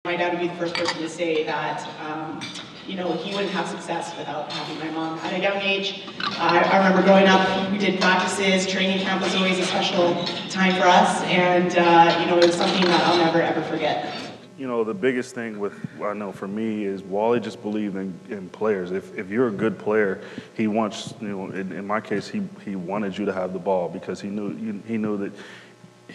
My dad would be the first person to say that, you know, he wouldn't have success without having my mom. At a young age, I remember growing up, we did practices, training camp was always a special time for us, and, you know, it was something that I'll never, ever forget. You know, the biggest thing with, I know for me, is Wally just believed in players. If you're a good player, he wants, you know, in my case, he wanted you to have the ball because he knew that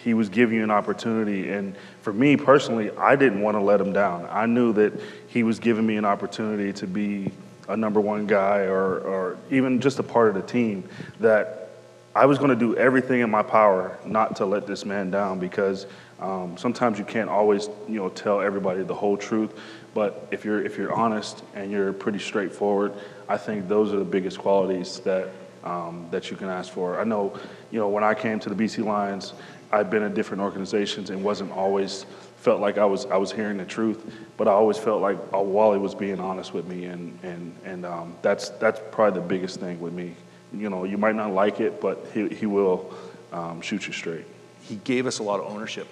he was giving you an opportunity. And for me personally, I didn't want to let him down. I knew that he was giving me an opportunity to be a #1 guy or even just a part of the team, that I was going to do everything in my power not to let this man down, because sometimes you can't always, you know, tell everybody the whole truth. But if you're honest and you're pretty straightforward, I think those are the biggest qualities that you can ask for. I know, you know, when I came to the BC Lions, I've been in different organizations and wasn't always felt like I was hearing the truth, but I always felt like Wally was being honest with me, and that's probably the biggest thing with me. You know, you might not like it, but he will shoot you straight. He gave us a lot of ownership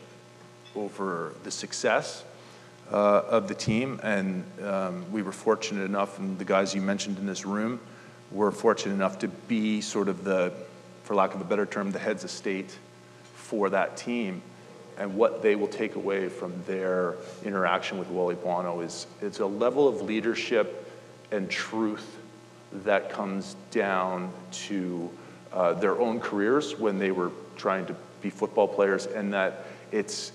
over the success of the team, and we were fortunate enough, and the guys you mentioned in this room were fortunate enough to be sort of the, for lack of a better term, the heads of state for that team. And what they will take away from their interaction with Wally Buono is it's a level of leadership and truth that comes down to their own careers when they were trying to be football players, and that it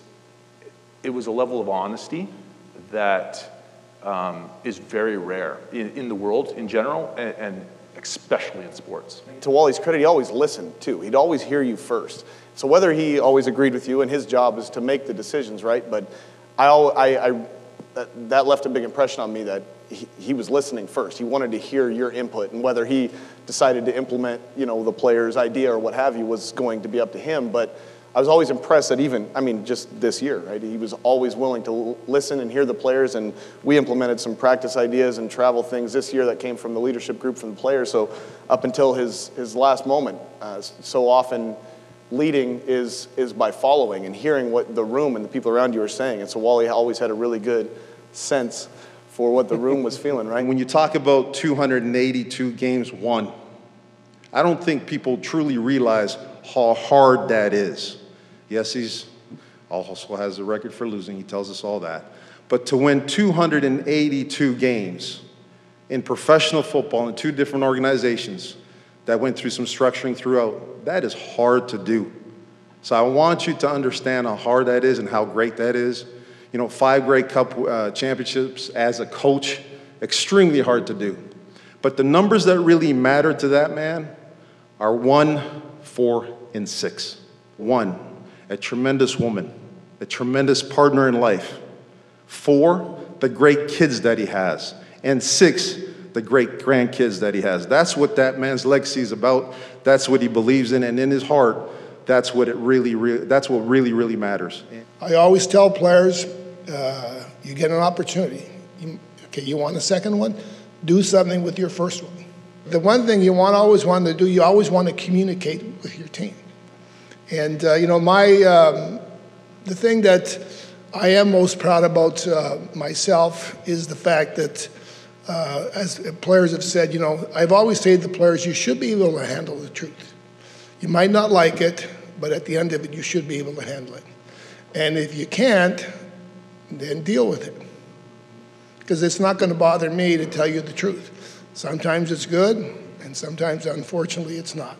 was a level of honesty that is very rare in the world in general, and especially in sports. To Wally's credit, he always listened too. He'd always hear you first. So whether he always agreed with you, and his job is to make the decisions, right? But that left a big impression on me, that he was listening first. He wanted to hear your input, and whether he decided to implement, you know, the player's idea or what have you was going to be up to him. But I was always impressed that even, I mean, just this year, right? He was always willing to listen and hear the players, and we implemented some practice ideas and travel things this year that came from the leadership group from the players. So up until his last moment, so often leading is by following and hearing what the room and the people around you are saying. And so Wally always had a really good sense for what the room was feeling, right? When you talk about 282 games won, I don't think people truly realize how hard that is. Yes, he's also has a record for losing. He tells us all that. But to win 282 games in professional football in 2 different organizations that went through some structuring throughout, that is hard to do. So I want you to understand how hard that is and how great that is. You know, 5 Grey Cup championships as a coach, extremely hard to do. But the numbers that really matter to that man are 1, 4, and 6. 1, a tremendous woman, a tremendous partner in life. 4, the great kids that he has. And 6, the great grandkids that he has. That's what that man's legacy is about. That's what he believes in, and in his heart, that's what really matters. I always tell players, you get an opportunity. You want a second one? Do something with your first one. The one thing you always want to do, you always want to communicate with your team. And you know, the thing that I am most proud about myself is the fact that, as players have said, you know, I've always said to the players, you should be able to handle the truth. You might not like it, but at the end of it, you should be able to handle it. And if you can't, then deal with it. Because it's not going to bother me to tell you the truth. Sometimes it's good, and sometimes, unfortunately, it's not.